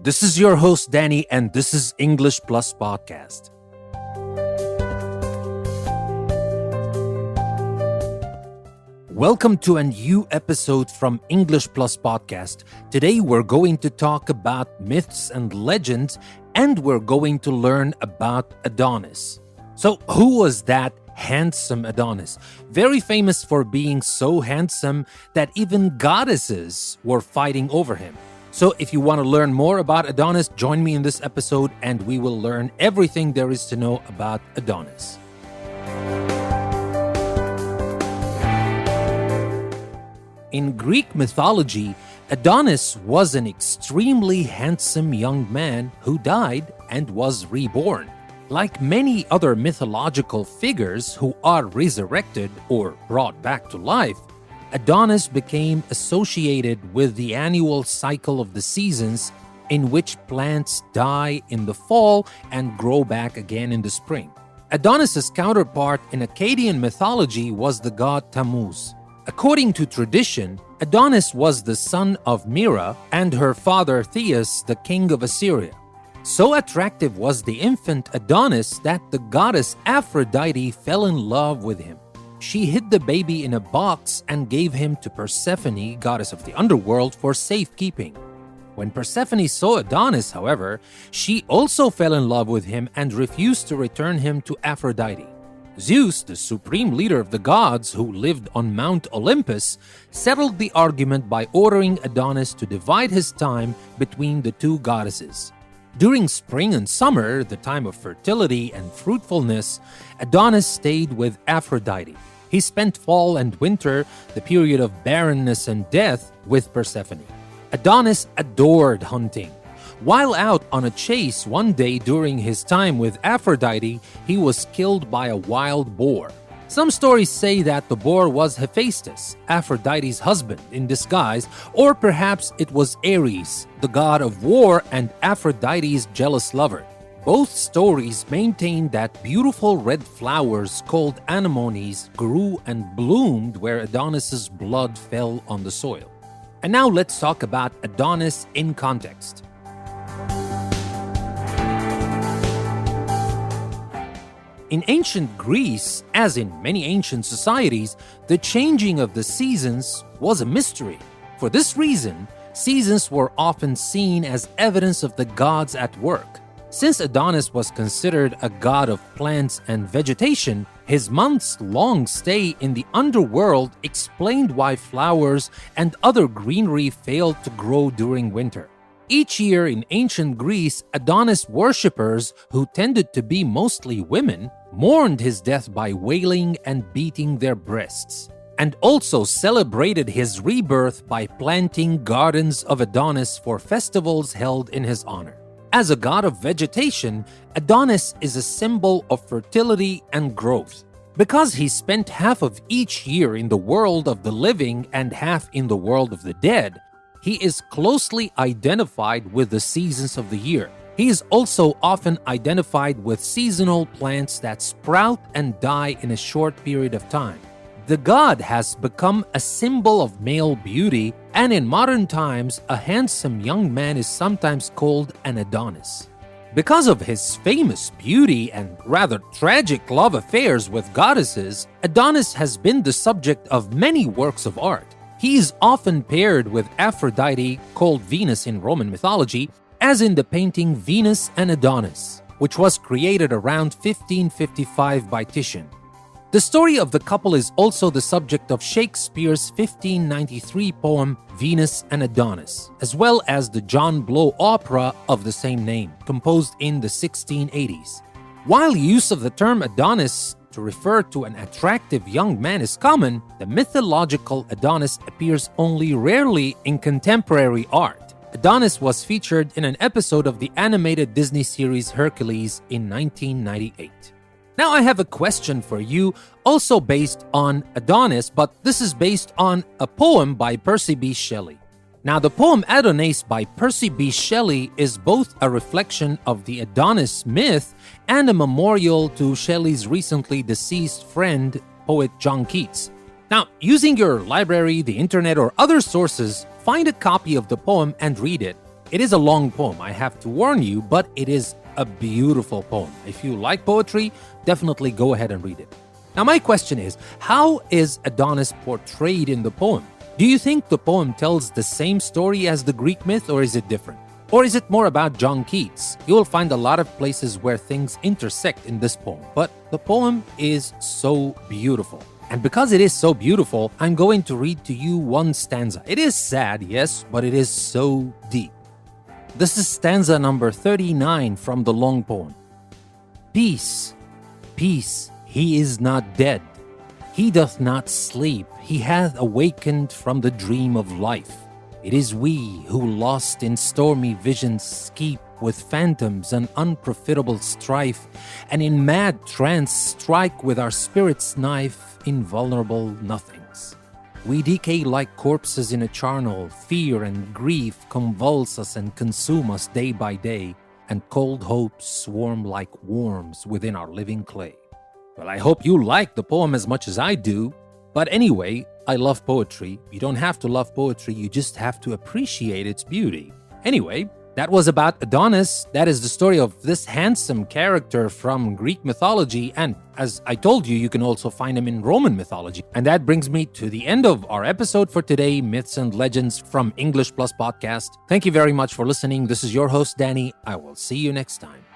This is your host, Danny, and this is English Plus Podcast. Welcome to a new episode from English Plus Podcast. Today we're going to talk about myths and legends, and we're going to learn about Adonis. So, who was that handsome Adonis? Very famous for being so handsome that even goddesses were fighting over him. So if you want to learn more about Adonis, join me in this episode and we will learn everything there is to know about Adonis. In Greek mythology, Adonis was an extremely handsome young man who died and was reborn. Like many other mythological figures who are resurrected or brought back to life, Adonis became associated with the annual cycle of the seasons in which plants die in the fall and grow back again in the spring. Adonis's counterpart in Akkadian mythology was the god Tammuz. According to tradition, Adonis was the son of Mira and her father Theus, the king of Assyria. So attractive was the infant Adonis that the goddess Aphrodite fell in love with him. She hid the baby in a box and gave him to Persephone, goddess of the underworld, for safekeeping. When Persephone saw Adonis, however, she also fell in love with him and refused to return him to Aphrodite. Zeus, the supreme leader of the gods who lived on Mount Olympus, settled the argument by ordering Adonis to divide his time between the two goddesses. During spring and summer, the time of fertility and fruitfulness, Adonis stayed with Aphrodite. He spent fall and winter, the period of barrenness and death, with Persephone. Adonis adored hunting. While out on a chase one day during his time with Aphrodite, he was killed by a wild boar. Some stories say that the boar was Hephaestus, Aphrodite's husband in disguise, or perhaps it was Ares, the god of war and Aphrodite's jealous lover. Both stories maintain that beautiful red flowers called anemones grew and bloomed where Adonis's blood fell on the soil. And now let's talk about Adonis in context. In ancient Greece, as in many ancient societies, the changing of the seasons was a mystery. For this reason, seasons were often seen as evidence of the gods at work. Since Adonis was considered a god of plants and vegetation, his months-long stay in the underworld explained why flowers and other greenery failed to grow during winter. Each year in ancient Greece, Adonis worshippers, who tended to be mostly women, mourned his death by wailing and beating their breasts, and also celebrated his rebirth by planting gardens of Adonis for festivals held in his honor. As a god of vegetation, Adonis is a symbol of fertility and growth. Because he spent half of each year in the world of the living and half in the world of the dead, he is closely identified with the seasons of the year. He is also often identified with seasonal plants that sprout and die in a short period of time. The god has become a symbol of male beauty, and in modern times, a handsome young man is sometimes called an Adonis. Because of his famous beauty and rather tragic love affairs with goddesses, Adonis has been the subject of many works of art. He is often paired with Aphrodite, called Venus in Roman mythology, as in the painting Venus and Adonis, which was created around 1555 by Titian. The story of the couple is also the subject of Shakespeare's 1593 poem Venus and Adonis, as well as the John Blow opera of the same name, composed in the 1680s. While use of the term Adonis to refer to an attractive young man is common, the mythological Adonis appears only rarely in contemporary art. Adonis was featured in an episode of the animated Disney series Hercules in 1998. Now I have a question for you, also based on Adonis, but this is based on a poem by Percy B. Shelley. Now the poem Adonis by Percy B. Shelley is both a reflection of the Adonis myth and a memorial to Shelley's recently deceased friend, poet John Keats. Now, using your library, the internet, or other sources, find a copy of the poem and read it. It is a long poem, I have to warn you, but it is a beautiful poem. If you like poetry, definitely go ahead and read it. Now, my question is, how is Adonis portrayed in the poem? Do you think the poem tells the same story as the Greek myth, or is it different? Or is it more about John Keats? You will find a lot of places where things intersect in this poem, but the poem is so beautiful. And because it is so beautiful, I'm going to read to you one stanza. It is sad, yes, but it is so deep. This is stanza number 39 from the long poem. Peace, peace, he is not dead. He doth not sleep, he hath awakened from the dream of life. It is we who lost in stormy visions keep with phantoms and unprofitable strife, and in mad trance strike with our spirit's knife invulnerable nothings. We decay like corpses in a charnel, fear and grief convulse us and consume us day by day, and cold hopes swarm like worms within our living clay. Well, I hope you like the poem as much as I do. But anyway, I love poetry. You don't have to love poetry, you just have to appreciate its beauty. Anyway, that was about Adonis. That is the story of this handsome character from Greek mythology. And as I told you, you can also find him in Roman mythology. And that brings me to the end of our episode for today, Myths and Legends from English Plus Podcast. Thank you very much for listening. This is your host, Danny. I will see you next time.